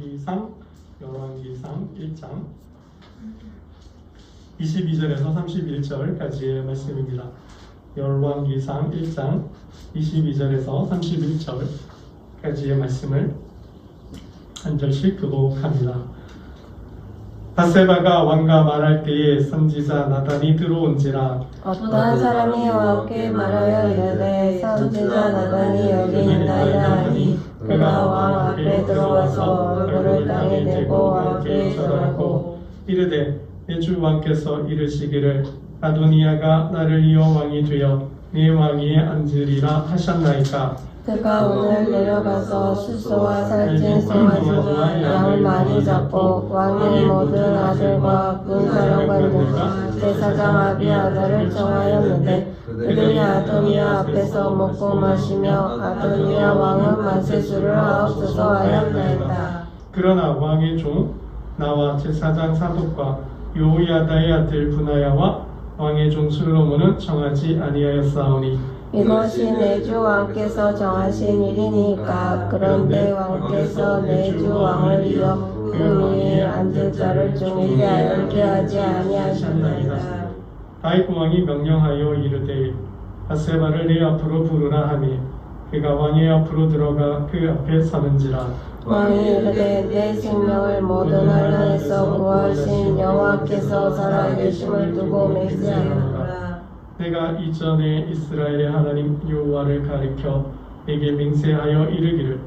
열왕기상 1장 22절에서 31절까지의 말씀입니다. 열왕기상 1장 22절에서 31절까지의 말씀을 한 절씩 교독합니다. 밧세바가 왕과 말할 때에 선지자 나단이 들어온지라. 어떤 사람이 왕께 말하여 이르되 선지자 나단이 여기 있나이다 하니 그가 왕 앞에 들어와서 얼굴을 땅에 대고 왕께 절하고 이르되 내 주 왕께서 이르시기를 아도니아가 나를 이어 왕이 되어 네 왕위에 앉으리라 하셨나이까. 그가 오늘 내려가서 수소와 살찐 송아지와 양을 많이 잡고 왕의 모든 아들과 군사령관들과 제사장 아비아다를 정하였는데 그들이 아도니아 앞에서 먹고 마시며 아도니아 왕은 만세수를 하옵소서 하였나이다. 그러나 왕의 종 나와 제사장 사독과 요야다의 아들 분하야와 왕의 종 솔로몬은 정하지 아니하였사오니 이것이 내 주 왕께서 정하신 일이니까. 그런데 왕께서 내 주 왕을 이어 그 위에 앉을 자를 중일게 알게 하지 아니하셨나이다. 다윗 왕이 명령하여 이르되 밧세바를 내 앞으로 부르라 하니 그가 왕의 앞으로 들어가 그 앞에 서는지라. 왕이 이르되 내 생명을 모든 환난에서 구하신 여호와께서 살아계심을 두고 맹세하노라. 내가 이전에 이스라엘의 하나님 여호와를 가리켜 내게 맹세하여 이르기를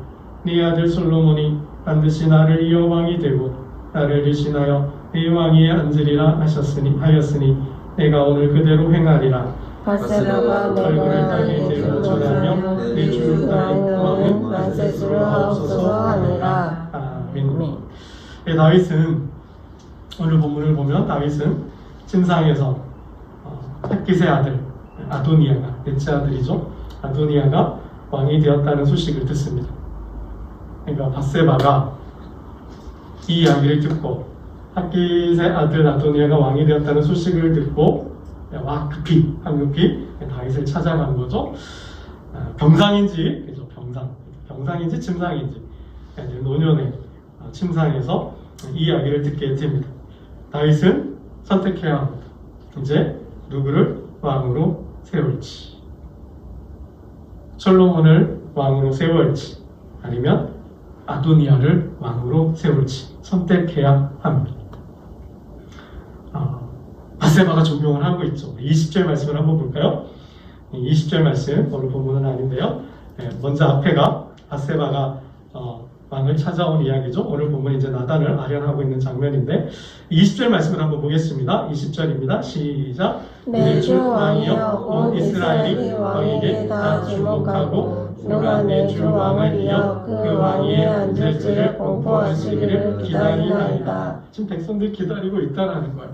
네 아들 솔로몬이 반드시 나를 이어 왕이 되고 나를 대신하여 네 왕위에 앉으리라 하였으니 내가 오늘 그대로 행하리라. 밧세바가 얼굴을 땅에 대고 절하며 내 주 왕은 만세수를 하옵소서 하니라. 아멘. 다윗은 오늘 본문을 보면 다윗은 침상에서 핫깃의 아들 아도니아가 넷째 아들이죠. 아도니아가 왕이 되었다는 소식을 듣습니다. 그러니까 밧세바가 이 이야기를 듣고 핫깃의 아들 아도니아가 왕이 되었다는 소식을 듣고 황급히 다윗을 찾아간 거죠. 병상인지 그죠? 병상인지 침상인지 노년의 침상에서 이 이야기를 듣게 됩니다. 다윗은 선택해야 합니다. 이제 누구를 왕으로 세울지, 솔로몬을 왕으로 세울지, 아니면 아도니아를 왕으로 세울지 선택해야 합니다. 밧세바가 존경을 하고 있죠. 20절 말씀을 한번 볼까요? 20절 말씀, 오늘 본문은 아닌데요. 먼저 앞에가 밧세바가 왕을 찾아온 이야기죠. 오늘 본문은 이제 나단을 아련하고 있는 장면인데 20절 말씀을 한번 보겠습니다. 20절입니다. 시작. 내 주 왕이여 온 이스라엘이 왕에게 다 주목하고 누가 내 주 왕을 이어 그 왕위에 앉을지를 공포하시기를 기다리나이다. 지금 백성들 기다리고 있다라는 거예요.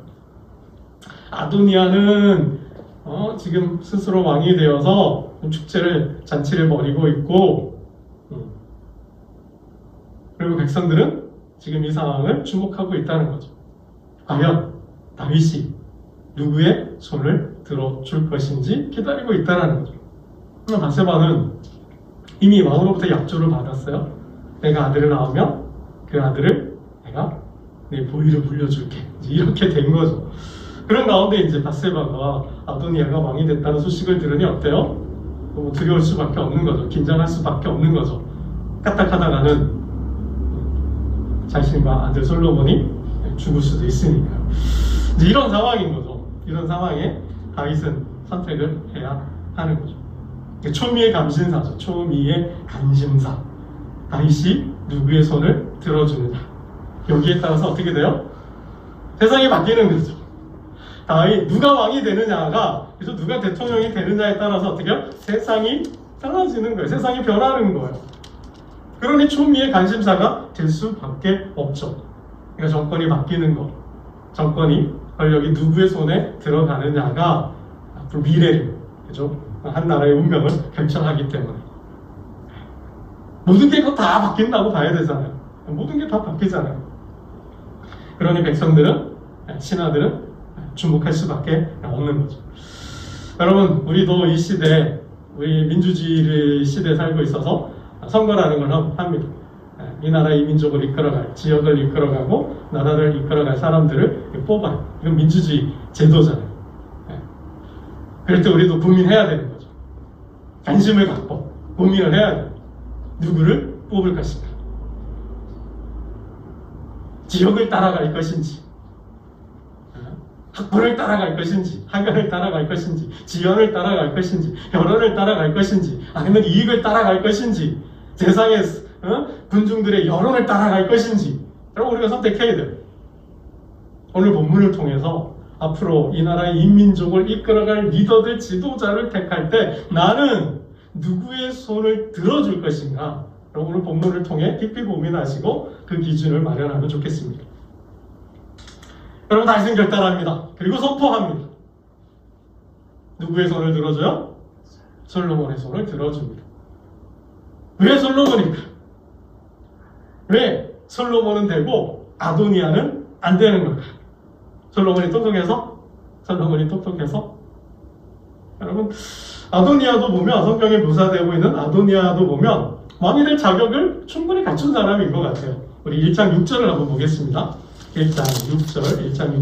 아도니아는 지금 스스로 왕이 되어서 잔치를 벌이고 있고, 그리고 백성들은 지금 이 상황을 주목하고 있다는 거죠. 과연 다윗이 누구의 손을 들어줄 것인지 기다리고 있다는 거죠. 밧세바는 이미 왕으로부터 약조를 받았어요. 내가 아들을 낳으면 그 아들을 내가 내 보위를 물려줄게. 이렇게 된 거죠. 그런 가운데 이제 밧세바가 아도니아가 왕이 됐다는 소식을 들으니 어때요? 너무 두려울 수밖에 없는 거죠. 긴장할 수밖에 없는 거죠. 까딱하다가는 자신과 아들 솔로몬이 죽을 수도 있으니까요. 이제 이런 상황인 거죠. 이런 상황에 다윗은 선택을 해야 하는 거죠. 초미의 감신사죠. 초미의 관심사. 다윗이 누구의 손을 들어주느냐. 여기에 따라서 어떻게 돼요? 세상이 바뀌는 거죠. 다윗 누가 왕이 되느냐가, 그래서 누가 대통령이 되느냐에 따라서 어떻게 해요? 세상이 달라지는 거예요. 세상이 변하는 거예요. 그러니 초미의 관심사가 될 수밖에 없죠. 그러니까 정권이 바뀌는 것, 정권이 권력이 누구의 손에 들어가느냐가 앞으로 미래를, 그죠? 한 나라의 운명을 결정하기 때문에 모든 게 다 바뀐다고 봐야 되잖아요. 모든 게 다 바뀌잖아요. 그러니 백성들은, 신하들은 주목할 수밖에 없는 거죠. 여러분, 우리도 이 시대, 우리 민주주의 시대에 살고 있어서 선거라는 걸 합니다. 이 나라 이 민족을 이끌어갈, 지역을 이끌어가고 나라를 이끌어갈 사람들을 뽑아요. 이건 민주주의 제도잖아요. 그럴 때 우리도 고민해야 되는 거죠. 관심을 갖고 고민을 해야 돼요. 누구를 뽑을 것인가? 지역을 따라갈 것인지, 학벌을 따라갈 것인지, 학연을 따라갈 것인지, 지연을 따라갈 것인지, 혈연을 따라갈 것인지, 아니면 이익을 따라갈 것인지, 세상의 군중들의 여론을 따라갈 것인지, 여러분 우리가 선택해야 돼요. 오늘 본문을 통해서 앞으로 이 나라의 인민족을 이끌어갈 리더들, 지도자를 택할 때 나는 누구의 손을 들어줄 것인가? 여러분 오늘 본문을 통해 깊이 고민하시고 그 기준을 마련하면 좋겠습니다. 여러분 다시 결단합니다. 그리고 선포합니다. 누구의 손을 들어줘요? 솔로몬의 손을 들어줍니다. 왜 솔로몬입니까? 왜 솔로몬은 되고 아도니아는 안 되는 걸까? 솔로몬이 똑똑해서? 솔로몬이 똑똑해서? 여러분 아도니아도 보면 성경에 묘사되고 있는 아도니아도 보면 왕이 될 자격을 충분히 갖춘 사람인 것 같아요. 우리 1장 6절을 한번 보겠습니다. 1장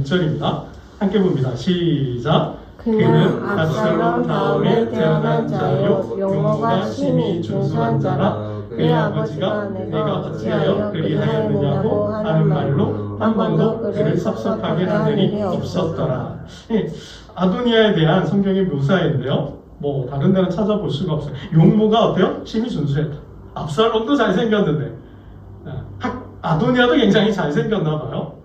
6절입니다. 함께 봅니다. 시작. 그는 압살롬 다음에 태어난 자요 용모가 심히 준수한 자라 그의 아버지가 내가 어찌하여 그리하였느냐고 하는 말로 한 번도 그를 섭섭하게 한 일이 없었더라. 아도니아에 대한 성경의 묘사인데요. 뭐 다른 데는 찾아볼 수가 없어요. 용모가 어때요? 심히 준수했다. 압살롬도 잘생겼는데 아도니아도 굉장히 잘생겼나 봐요.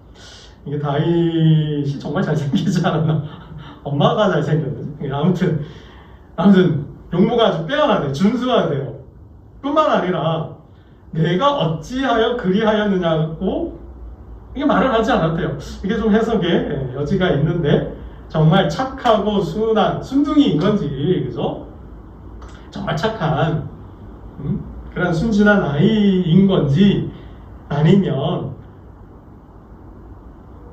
이게 다윗이 정말 잘생기지 않았나? 엄마가 잘생겼는데 아무튼 용모가 아주 빼어나네. 준수하대요. 뿐만 아니라 내가 어찌하여 그리하였느냐고 이게 말을 하지 않았대요. 이게 좀 해석에 여지가 있는데 정말 착하고 순한 순둥이인 건지 그죠? 정말 착한 그런 순진한 아이인 건지 아니면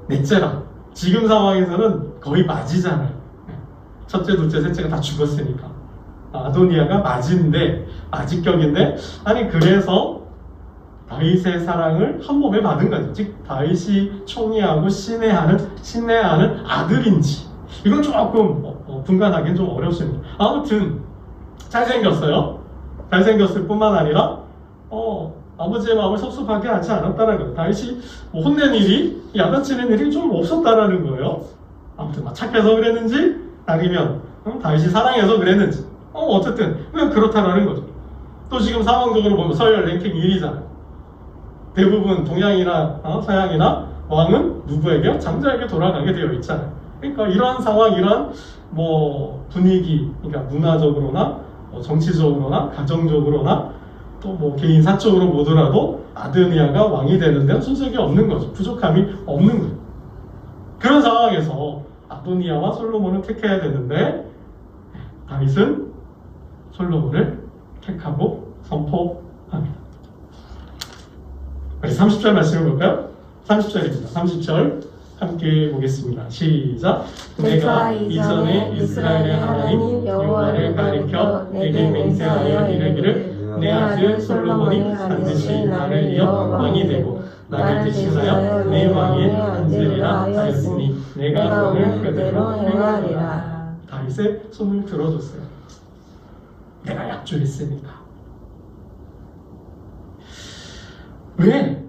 넷째라 지금 상황에서는 거의 맞이잖아요. 첫째, 둘째, 셋째가 다 죽었으니까 아도니아가 맞인데 맞이격인데 아니 그래서 다윗의 사랑을 한 몸에 받은 거죠. 즉 다윗이 총애하고 신뢰하는 아들인지 이건 조금 분간하기는 좀 어렵습니다. 아무튼 잘생겼어요. 잘생겼을 뿐만 아니라 아버지의 마음을 섭섭하게 하지 않았다는 거예요. 다윗이 뭐 혼낸 일이 야단치는 일이 좀 없었다라는 거예요. 아무튼 착해서 그랬는지 아니면 다윗이 사랑해서 그랬는지 어쨌든 그냥 그렇다라는 거죠. 또 지금 상황적으로 보면 서열 랭킹 1위잖아요. 대부분 동양이나 서양이나 왕은 누구에게? 장자에게 돌아가게 되어 있잖아요. 그러니까 이러한 상황, 이러한 뭐 분위기, 그러니까 문화적으로나 정치적으로나 가정적으로나 또 뭐 개인 사적으로 보더라도 아도니아가 왕이 되는 데는 순색이 없는 거죠. 부족함이 없는 거죠. 그런 상황에서 아도니아와 솔로몬을 택해야 되는데 다윗은 솔로몬을 택하고 선포합니다. 우리 30절 말씀을 볼까요? 30절입니다. 30절 함께 보겠습니다. 시작. 내가 이전에 이스라엘의 하나님 여호와를 가리켜 내게 맹세하여 이르기를 내 아들 솔로몬이 반드시 나를 이어 왕이 되고 나를 대신하여 내 왕위에 앉으리라 하였으니 내가 오늘 그대로 행하리라. 다윗의 손을 들어줬어요. 내가 약조했으니까. 왜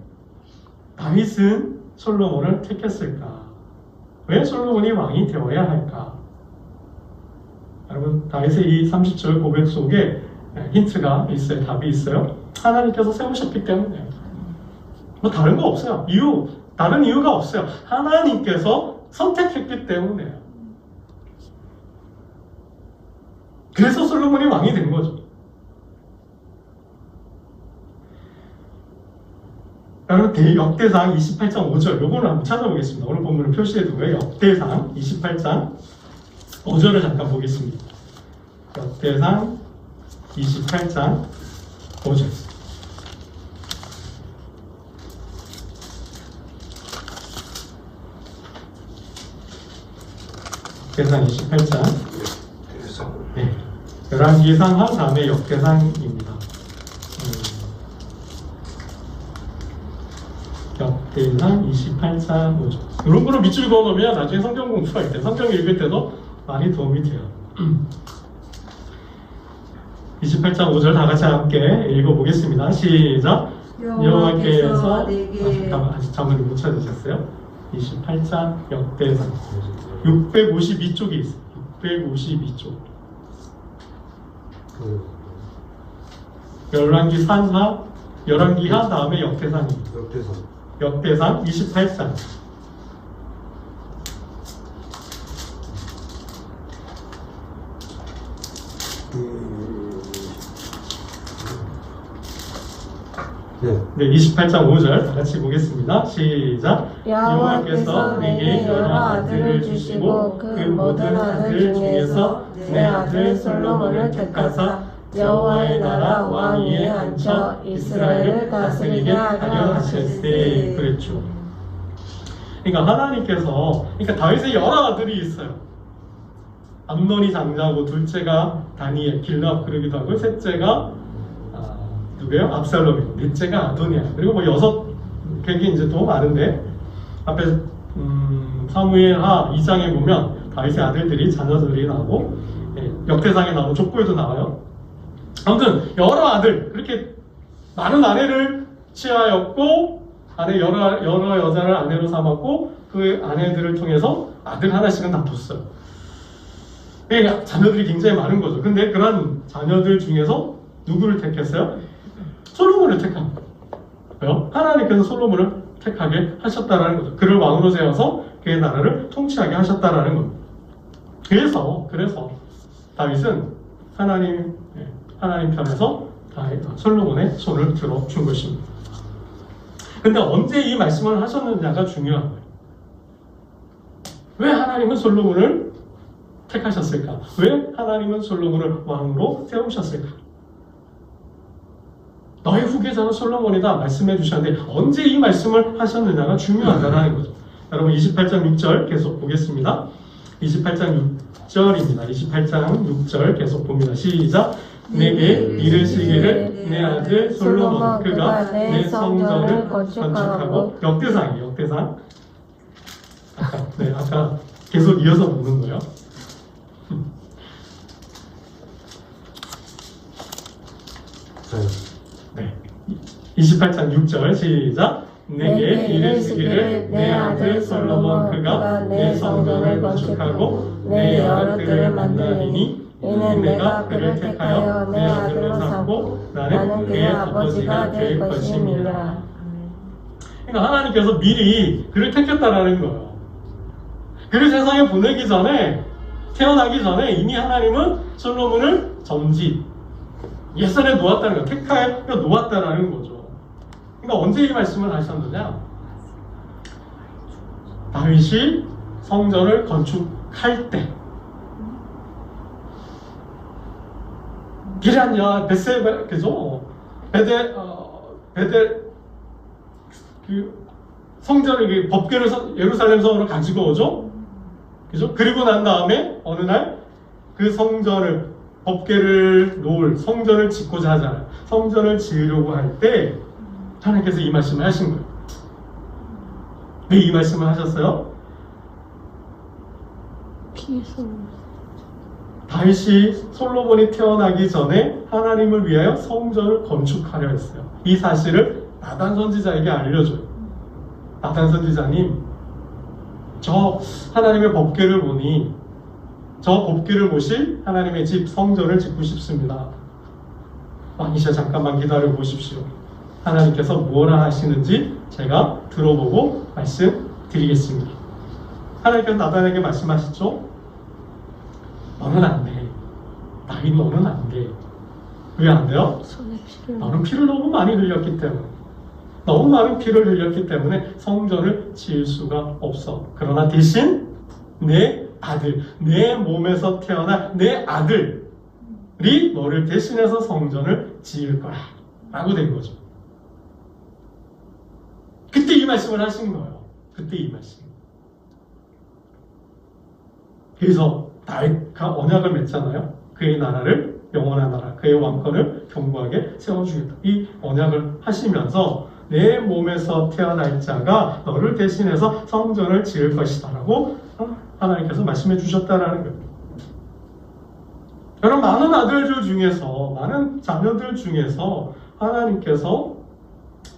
다윗은 솔로몬을 택했을까? 왜 솔로몬이 왕이 되어야 할까? 여러분 다윗의 이 30절 고백 속에 힌트가 있어요. 답이 있어요. 하나님께서 세우셨기 때문에 뭐 다른 거 없어요. 다른 이유가 없어요. 하나님께서 선택했기 때문에요. 그래서 솔로몬이 왕이 된 거죠. 여러분 역대상 28장 5절 요거를 한번 찾아보겠습니다. 오늘 본문을 표시해 두고요. 역대상 28장 5절을 잠깐 보겠습니다. 역대상 28장 5절. 역대상 28장. 네. 열왕기상 한 다음에 역대상입니다. 역대상 28장 5절. 이런 거로 밑줄 그어놓으면 나중에 성경 공부할 때, 성경 읽을 때도 많이 도움이 돼요. 28장 5절 다 같이 함께 읽어보겠습니다. 시작. 여호와께서 잠깐만 아직 자문을 못 찾으셨어요? 28장 역대상 652쪽에 있어요. 652쪽. 열왕기 산하, 열왕기 하 다음에 역대상입니다. 역대상 28장. 네, 28장 5절 다 같이 보겠습니다. 시작. 여호와께서 내게 여러 아들을 주시고 그 모든 아들 중에서 내 아들 솔로몬을 택하사 여호와의 나라 왕 위에 앉혀 이스라엘을 다스리게 하려 하셨으니. 그랬죠. 그러니까 하나님께서, 그러니까 다윗의 여러 아들이 있어요. 암논이 장자고, 둘째가 다니엘, 길르압 그러기도 하고, 셋째가 누구예요? 압살롬이고, 넷째가 아도니아. 그리고 뭐 여섯 개가 이제 또 많은데, 앞에 사무엘하 2장에 보면 다윗의 아들들이 자녀들이 나오고, 역대상에 나오고 족보에도 나와요. 아무튼 여러 아들, 그렇게 많은 아내를 취하였고, 여러 여자를 아내로 삼았고, 그 아내들을 통해서 아들 하나씩은 다 뒀어요. 그러니까 자녀들이 굉장히 많은 거죠. 근데 그런 자녀들 중에서 누구를 택했어요? 솔로몬을 택한 거예요. 왜요? 하나님께서 솔로몬을 택하게 하셨다라는 거죠. 그를 왕으로 세워서 그의 나라를 통치하게 하셨다라는 겁니다. 그래서 다윗은 하나님 편에서 솔로몬의 손을 들어준 것입니다. 근데 언제 이 말씀을 하셨느냐가 중요한 거예요. 왜 하나님은 솔로몬을 택하셨을까? 왜 하나님은 솔로몬을 왕으로 세우셨을까? 너의 후계자는 솔로몬이다 말씀해 주셨는데 언제 이 말씀을 하셨느냐가 중요하다는 거죠. 여러분 28장 6절 계속 보겠습니다. 28장 6절입니다. 28장 6절 계속 봅니다. 시작. 내게 이르시기를 내 아들 솔로몬 그가 내 성전을 건축하고. 역대상이에요. 역대상. 아까 계속 이어서 보는 거예요. 네. 28장 6절 시작. 내게 이르시기를 내 아들 솔로몬 그가 내 성전을 건축하고 내 여럿들을 만나리니 이는 내가 그를 택하여 내 아들로 삼고 나는 그의 아버지가 될 것임이라. 그러니까 하나님께서 미리 그를 택했다라는 거예요. 그를 세상에 보내기 전에, 태어나기 전에 이미 하나님은 솔로몬을 옛산에 놓았다는 거예요. 택하여 놓았다라는 거죠. 그러니까 언제 이 말씀을 하셨느냐? 다윗이 성전을 건축할 때. 기란야 베셀 그죠? 베델 그 성전을 법궤를 예루살렘 성으로 가지고 오죠. 그죠? 그리고 난 다음에 어느 날 그 성전을 법궤를 놓을 성전을 짓고자 하잖아요. 성전을 지으려고 할 때 하나님께서 이 말씀을 하신 거예요. 왜 이 말씀을 하셨어요? 다윗이 솔로몬이 태어나기 전에 하나님을 위하여 성전을 건축하려 했어요. 이 사실을 나단 선지자에게 알려줘요. 나단 선지자님, 저 하나님의 법궤를 보니 저 법궤를 모실 하나님의 집 성전을 짓고 싶습니다. 왕이셔 잠깐만 기다려 보십시오. 하나님께서 뭐라 하시는지 제가 들어보고 말씀드리겠습니다. 하나님께서 나단에게 말씀하셨죠? 너는 안 돼. 다윗 너는 안 돼. 왜 안 돼요? 너는 피를 너무 많이 흘렸기 때문에. 너무 많은 피를 흘렸기 때문에 성전을 지을 수가 없어. 그러나 대신 내 아들, 내 몸에서 태어난 내 아들이 너를 대신해서 성전을 지을 거야. 라고 된 거죠. 그때 이 말씀을 하신 거예요. 그때 이 말씀. 그래서 다윗과 언약을 맺잖아요. 그의 나라를 영원한 나라, 그의 왕권을 견고하게 세워주겠다. 이 언약을 하시면서 내 몸에서 태어날 자가 너를 대신해서 성전을 지을 것이다 라고 하나님께서 말씀해 주셨다라는 거예요. 여러분, 많은 아들들 중에서, 많은 자녀들 중에서 하나님께서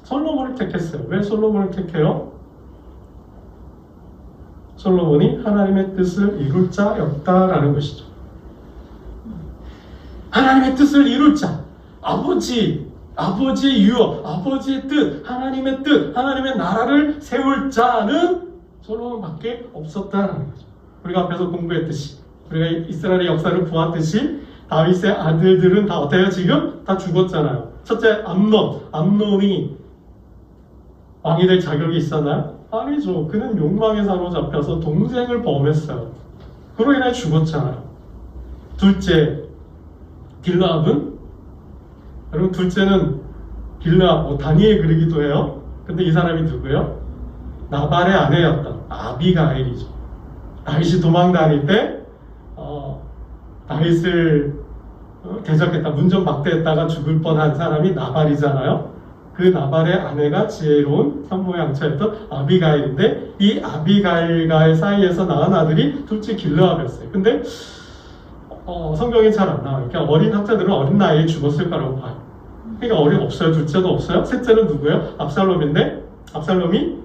솔로몬을 택했어요. 왜 솔로몬을 택해요? 솔로몬이 하나님의 뜻을 이룰 자였다라는 것이죠. 하나님의 뜻을 이룰 자, 아버지의 유업, 아버지의 뜻, 하나님의 나라를 세울 자는 솔로몬밖에 없었다라는 거죠. 우리가 앞에서 공부했듯이, 우리가 이스라엘의 역사를 보았듯이 다윗의 아들들은 다 어때요? 지금 다 죽었잖아요. 첫째 암논이 왕이 될 자격이 있었나요? 아니죠. 그는 욕망에 사로잡혀서 동생을 범했어요. 그로 인해 죽었잖아요. 둘째 빌라압은, 여러분, 둘째는 빌라압, 다니엘 그리기도 해요. 근데 이 사람이 누구예요? 나발의 아내였다. 아비가일이죠. 다윗이 도망 다닐 때 다윗을 대적했다, 문전박대했다가 죽을 뻔한 사람이 나발이잖아요. 그 나발의 아내가 지혜로운 현모양처였던 아비가일인데, 이 아비가일과의 사이에서 낳은 아들이 둘째 길르압이었어요. 근데 성경에 잘 안 나와요. 그러니까 어린 학자들은 어린 나이에 죽었을 거라고 봐요. 그러니까 어린 없어요. 둘째도 없어요. 셋째는 누구예요? 압살롬인데, 압살롬이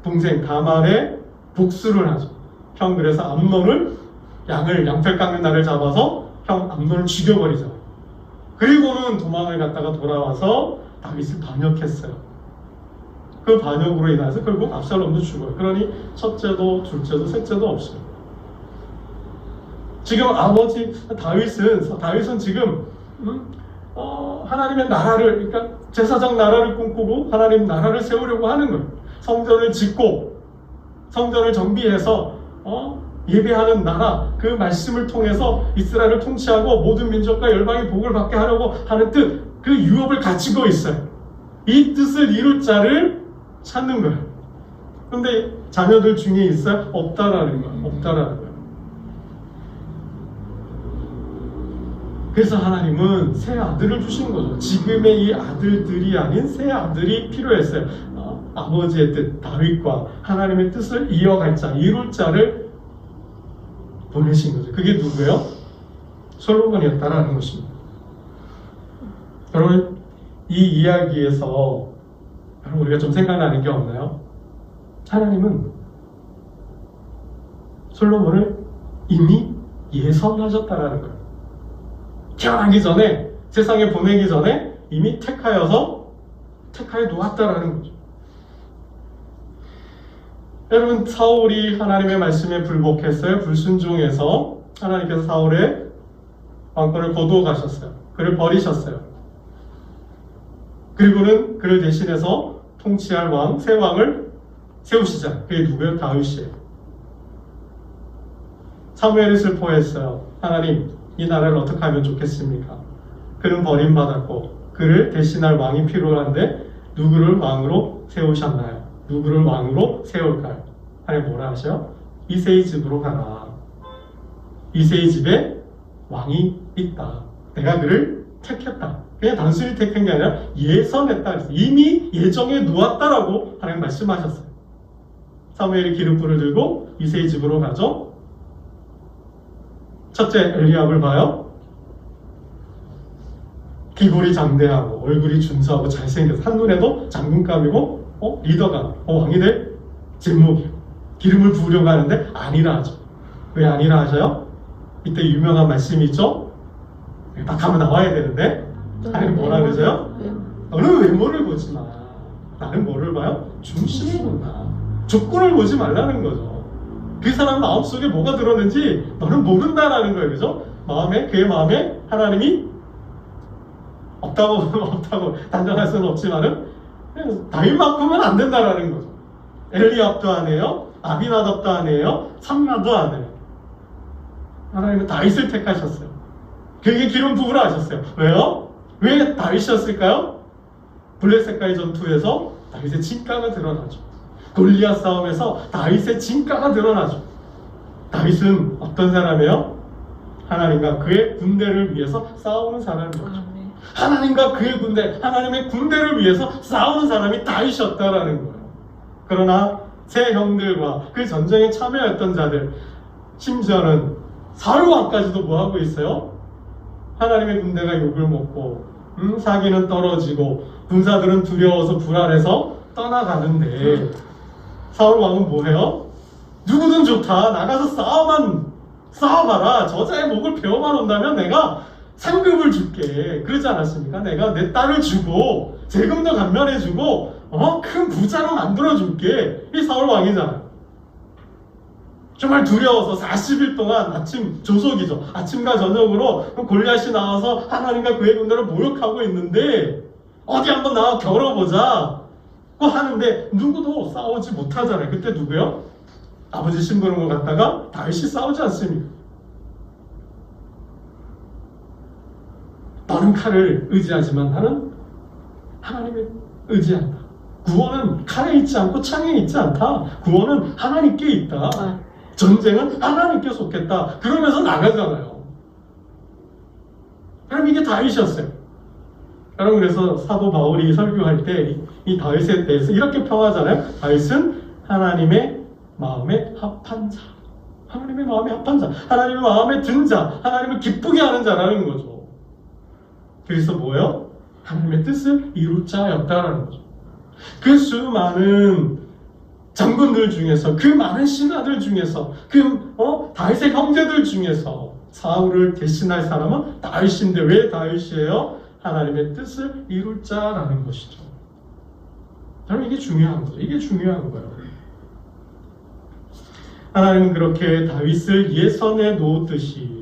동생 다말의 복수를 하죠. 형, 그래서 암논을 양털 깎는 날을 잡아서 형 암논을 죽여버리죠. 그리고는 도망을 갔다가 돌아와서 다윗을 반역했어요. 그 반역으로 인해서 결국 압살롬도 죽어요. 그러니 첫째도 둘째도 셋째도 없어요. 지금 아버지 다윗은 지금 하나님의 나라를, 그러니까 제사장 나라를 꿈꾸고 하나님 나라를 세우려고 하는 거예요. 성전을 짓고 성전을 정비해서 예배하는 나라, 그 말씀을 통해서 이스라엘을 통치하고 모든 민족과 열방이 복을 받게 하려고 하는 뜻, 그 유업을 가지고 있어요. 이 뜻을 이룰 자를 찾는 거예요. 그런데 자녀들 중에 있어요? 없다라는 거예요. 그래서 하나님은 새 아들을 주신 거죠. 지금의 이 아들들이 아닌 새 아들이 필요했어요. 아버지의 뜻, 다윗과 하나님의 뜻을 이어갈 자, 이룰 자를 보내신 거죠. 그게 누구예요? 솔로몬이었다라는 것입니다. 여러분, 이 이야기에서 우리가 좀 생각나는 게 없나요? 하나님은 솔로몬을 이미 예선하셨다라는 거예요. 태어나기 전에, 세상에 보내기 전에 이미 택하여 놓았다라는 거죠. 여러분, 사울이 하나님의 말씀에 불복했어요. 불순종해서 하나님께서 사울의 왕권을 거두어 가셨어요. 그를 버리셨어요. 그리고는 그를 대신해서 통치할 새 왕을 세우시자. 그게 누구예요? 다윗이에요. 사무엘이 슬퍼했어요. 하나님, 이 나라를 어떻게 하면 좋겠습니까? 그는 버림받았고 그를 대신할 왕이 필요한데 누구를 왕으로 세우셨나요? 누구를 왕으로 세울까요? 하나님 뭐라 하셔요? 이새의 집으로 가라. 이새의 집에 왕이 있다. 내가 그를 택했다. 그냥 단순히 택한 게 아니라 예선했다. 이미 예정해 놓았다라고 하나님 말씀하셨어요. 사무엘이 기름불을 들고 이새의 집으로 가죠. 첫째 엘리압을 봐요. 기골이 장대하고 얼굴이 준수하고 잘생겨서 한눈에도 장군감이고 리더가 왕이 될 제목이에요. 기름을 부으려고 하는데 아니라 하죠. 왜 아니라 하셔요? 이때 유명한 말씀이 있죠. 딱 하면 나와야 되는데 하나님 뭐라 그러세요? 너는 외모를 보지 마. 나는 뭐를 봐요? 중심을 본다. 조건을 보지 말라는 거죠. 그 사람 마음속에 뭐가 들었는지 너는 모른다라는 거예요. 그죠? 그의 마음에 하나님이 없다고 단정할 수는 없지만은 다윗만큼은 안 된다라는 거죠. 엘리압도 안 해요. 아비나답도 안 해요. 삼라도 안 해요. 하나님은 다윗을 택하셨어요. 그에게 기름 부으라 하셨어요. 왜요? 왜 다윗이었을까요? 블레셋과의 전투에서 다윗의 진가가 드러나죠. 골리앗 싸움에서 다윗의 진가가 드러나죠. 다윗은 어떤 사람이에요? 하나님과 그의 군대를 위해서 싸우는 사람이었죠. 하나님과 그의 군대, 하나님의 군대를 위해서 싸우는 사람이 다윗이었다라는 거예요. 그러나 세 형들과 그 전쟁에 참여했던 자들, 심지어는 사울 왕까지도 뭐하고 있어요? 하나님의 군대가 욕을 먹고 사기는 떨어지고 군사들은 두려워서 불안해서 떠나가는데 사울 왕은 뭐해요? 누구든 좋다, 나가서 싸워봐라. 저자의 목을 베어만 온다면 내가 상급을 줄게. 그러지 않았습니까? 내가 내 딸을 주고 세금도 감면해주고 큰 부자로 만들어줄게. 이 사울 왕이잖아요. 정말 두려워서 40일 동안 아침 조속이죠. 아침과 저녁으로 골리앗이 나와서 하나님과 그의 군대를 모욕하고 있는데 어디 한번 나와 겨뤄보자 하는데 누구도 싸우지 못하잖아요. 그때 누구요? 아버지 심부름을 갖다가 다윗이 싸우지 않습니까? 너는 칼을 의지하지만 나는 하나님을 의지한다. 구원은 칼에 있지 않고 창에 있지 않다. 구원은 하나님께 있다. 전쟁은 하나님께 속했다. 그러면서 나가잖아요. 그럼 이게 다윗이었어요. 여러분, 그래서 사도 바울이 설교할 때 이 다윗에 대해서 이렇게 평하잖아요. 다윗은 하나님의 마음에 합한 자, 하나님의 마음에 합한 자, 하나님의 마음에 든 자, 하나님을 기쁘게 하는 자라는 거죠. 그래서 뭐예요? 하나님의 뜻을 이룰 자였다라는 거죠. 그 수많은 장군들 중에서, 그 많은 신하들 중에서, 다윗의 형제들 중에서 사울을 대신할 사람은 다윗인데 왜 다윗이에요? 하나님의 뜻을 이룰 자라는 것이죠. 여러분, 이게 중요한 거죠. 이게 중요한 거예요. 하나님은 그렇게 다윗을 예선에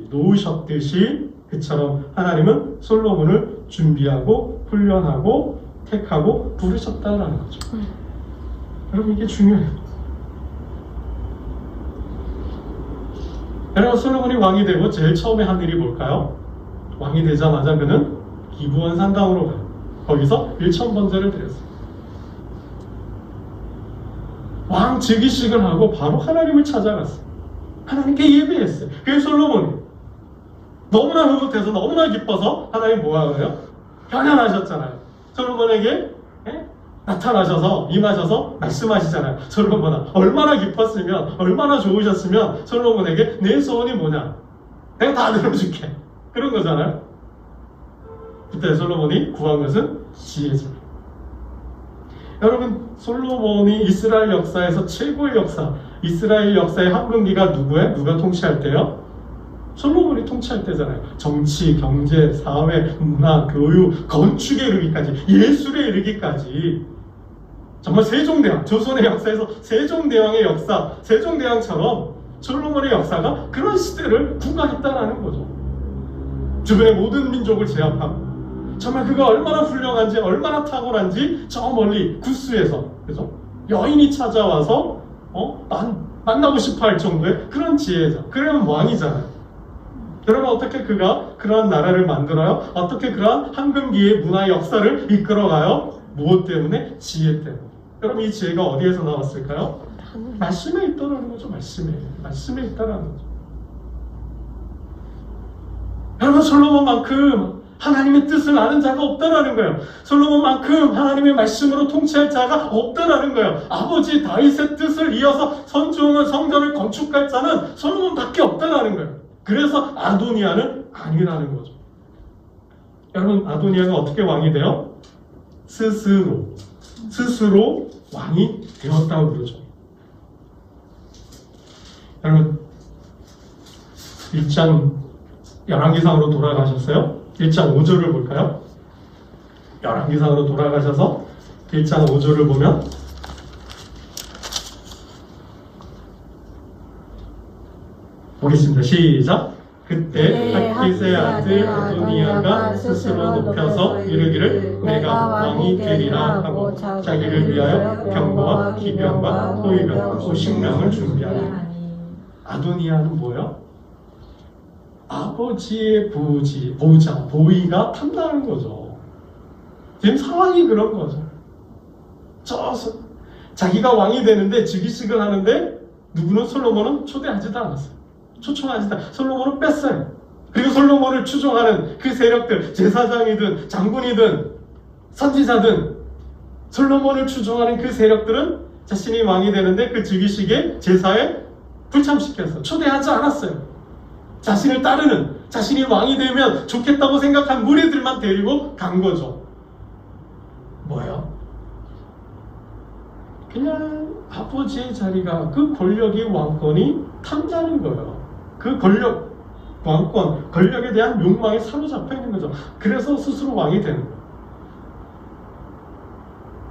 놓으셨듯이 그처럼 하나님은 솔로몬을 준비하고 훈련하고 택하고 부르셨다라는 거죠. 여러분, 이게 중요해요. 여러분, 솔로몬이 왕이 되고 제일 처음에 한 일이 뭘까요? 왕이 되자마자 그는 기브온 산당으로 가요. 거기서 1000번제를 드렸어요. 왕 즉위식을 하고 바로 하나님을 찾아갔어요. 하나님께 예배했어요. 그게 솔로몬이 너무나 흐뭇해서 너무나 기뻐서 하나님 뭐하고요? 변현하셨잖아요. 솔로몬에게 나타나셔서 임하셔서 말씀하시잖아요. 솔로몬아, 얼마나 기뻤으면, 얼마나 좋으셨으면 솔로몬에게 내 소원이 뭐냐? 내가 다 들어줄게. 그런 거잖아요. 그때 솔로몬이 구한 것은 지혜죠. 여러분, 솔로몬이 이스라엘 역사에서 최고의 역사, 이스라엘 역사의 황금기가 누구예요? 누가 통치할 때요? 솔로몬이 통치할 때잖아요. 정치, 경제, 사회, 문화, 교육, 건축에 이르기까지, 예술에 이르기까지 정말 세종대왕, 조선의 역사에서 세종대왕의 역사, 세종대왕처럼 솔로몬의 역사가 그런 시대를 구가했다라는 거죠. 주변의 모든 민족을 제압하고 정말 그가 얼마나 훌륭한지, 얼마나 탁월한지 저 멀리 구스에서, 그죠? 여인이 찾아와서 만나고 싶어할 정도의 그런 지혜자, 그런 왕이잖아요. 여러분, 어떻게 그가 그러한 나라를 만들어요? 어떻게 그러한 황금기의 문화 역사를 이끌어가요? 무엇 때문에? 지혜 때문에. 여러분, 이 지혜가 어디에서 나왔을까요? 말씀에 있다라는 거죠. 말씀에 있다라는 거죠. 여러분, 솔로몬만큼 하나님의 뜻을 아는 자가 없다라는 거예요. 솔로몬만큼 하나님의 말씀으로 통치할 자가 없다라는 거예요. 아버지 다윗의 뜻을 이어서 성전을 건축할 자는 솔로몬밖에 없다라는 거예요. 그래서 아도니아는 아니라는 거죠. 여러분, 아도니아가 어떻게 왕이 돼요? 스스로 왕이 되었다고 그러죠. 여러분, 1장 열왕기상으로 돌아가셨어요? 1장 5절을 볼까요? 열왕기상으로 돌아가셔서 1장 5절을 보면 보겠습니다. 시작! 그때 학깃의 아들 아도니아가 스스로 높여서 이르기를 내가 왕이 되리라 하고 자기를 위하여 병거와 기병과 호위병과 50명을 준비하니. 아도니아는 뭐예요? 아버지의 보위가 탐나는 거죠. 지금 상황이 그런 거죠. 자기가 왕이 되는데 즉위식을 하는데 누구는 솔로몬은 초대하지도 않았어요. 초청하지도 않았어요. 솔로몬은 뺐어요. 그리고 솔로몬을 추종하는 그 세력들, 제사장이든 장군이든 선지자든 솔로몬을 추종하는 그 세력들은 자신이 왕이 되는데 그 즉위식에 제사에 불참시켜서 초대하지 않았어요. 자신을 따르는, 자신이 왕이 되면 좋겠다고 생각한 무리들만 데리고 간 거죠. 뭐예요? 그냥 아버지의 자리가, 그 권력이, 왕권이 탐나는 거예요. 그 권력, 왕권, 권력에 대한 욕망에 사로잡혀 있는 거죠. 그래서 스스로 왕이 되는 거예요.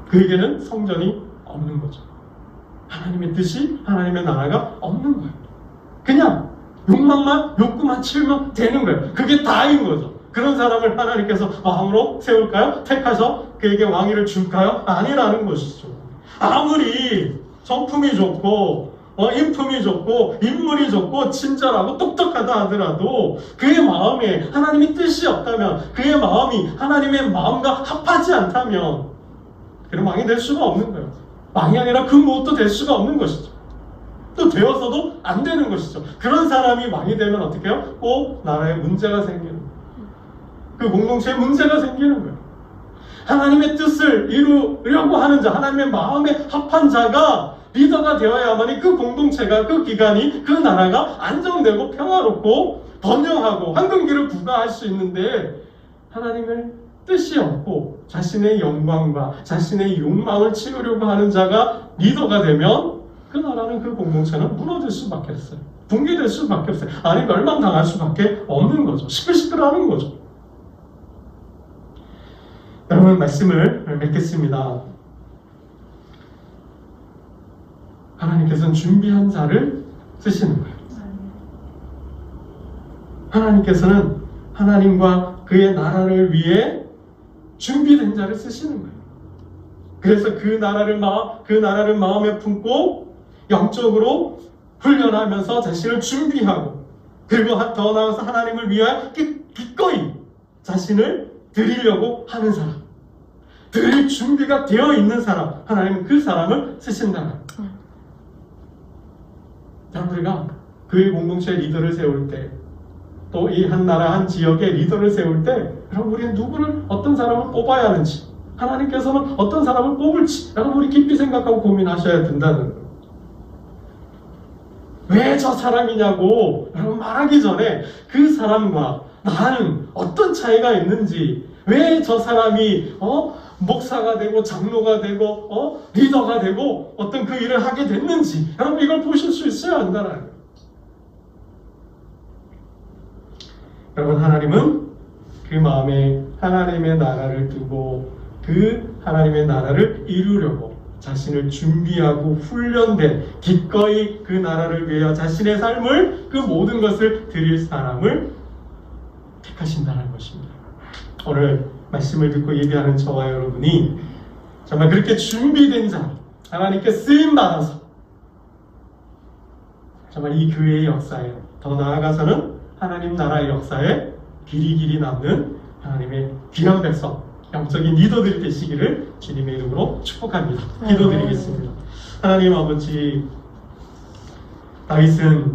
그에게는 성전이 없는 거죠. 하나님의 뜻이, 하나님의 나라가 없는 거예요. 그냥 욕망만, 욕구만 채우면 되는 거예요. 그게 다인 거죠. 그런 사람을 하나님께서 왕으로 세울까요? 택하셔 그에게 왕위를 줄까요? 아니라는 것이죠. 아무리 성품이 좋고 인품이 좋고 인물이 좋고 친절하고 똑똑하다 하더라도 그의 마음에 하나님의 뜻이 없다면, 그의 마음이 하나님의 마음과 합하지 않다면 그런 왕이 될 수가 없는 거예요. 왕이 아니라 그 무엇도 될 수가 없는 것이죠. 또 되어서도 안 되는 것이죠. 그런 사람이 왕이 되면 어떻게 해요? 꼭 나라에 문제가 생기는 거예요. 그 공동체에 문제가 생기는 거예요. 하나님의 뜻을 이루려고 하는 자, 하나님의 마음에 합한 자가 리더가 되어야만이 그 공동체가, 그 기관이, 그 나라가 안정되고 평화롭고 번영하고 황금기를 부과할 수 있는데, 하나님의 뜻이 없고 자신의 영광과 자신의 욕망을 채우려고 하는 자가 리더가 되면 그 나라는, 그 공동체는 무너질 수밖에 없어요. 붕괴될 수밖에 없어요. 아니 멸망당할 수밖에 없는 거죠. 시끌시끌하는 거죠. 여러분, 말씀을 맺겠습니다. 하나님께서는 준비한 자를 쓰시는 거예요. 하나님께서는 하나님과 그의 나라를 위해 준비된 자를 쓰시는 거예요. 그래서 그 나라를 마음에 품고 영적으로 훈련하면서 자신을 준비하고, 그리고 더 나아가서 하나님을 위하여 기꺼이 자신을 드리려고 하는 사람, 드릴 준비가 되어 있는 사람, 하나님은 그 사람을 쓰신다는 거예요. 우리가 그의 공동체의 리더를 세울 때, 또 이 한 나라 한 지역의 리더를 세울 때, 그럼 우리는 누구를, 어떤 사람을 뽑아야 하는지, 하나님께서는 어떤 사람을 뽑을지, 여러분 우리 깊이 생각하고 고민하셔야 된다는 거예요. 왜 저 사람이냐고 여러분 말하기 전에 그 사람과 나는 어떤 차이가 있는지, 왜 저 사람이 목사가 되고 장로가 되고 리더가 되고 어떤 그 일을 하게 됐는지, 여러분 이걸 보실 수 있어야 한다는 거예요. 여러분, 하나님은 그 마음에 하나님의 나라를 두고 그 하나님의 나라를 이루려고 자신을 준비하고 훈련된, 기꺼이 그 나라를 위하여 자신의 삶을, 그 모든 것을 드릴 사람을 택하신다는 것입니다. 오늘 말씀을 듣고 예배하는 저와 여러분이 정말 그렇게 준비된 자, 하나님께 쓰임받아서 정말 이 교회의 역사에, 더 나아가서는 하나님 나라의 역사에 길이 남는 하나님의 귀한 백성, 영적인 리더들이 되시기를 주님의 이름으로 축복합니다. 기도드리겠습니다. 하나님 아버지, 다윗은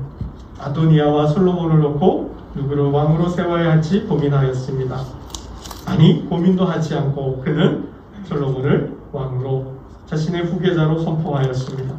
아도니아와 솔로몬을 놓고 누구를 왕으로 세워야 할지 고민하였습니다. 아니, 고민도 하지 않고 그는 솔로몬을 왕으로 자신의 후계자로 선포하였습니다.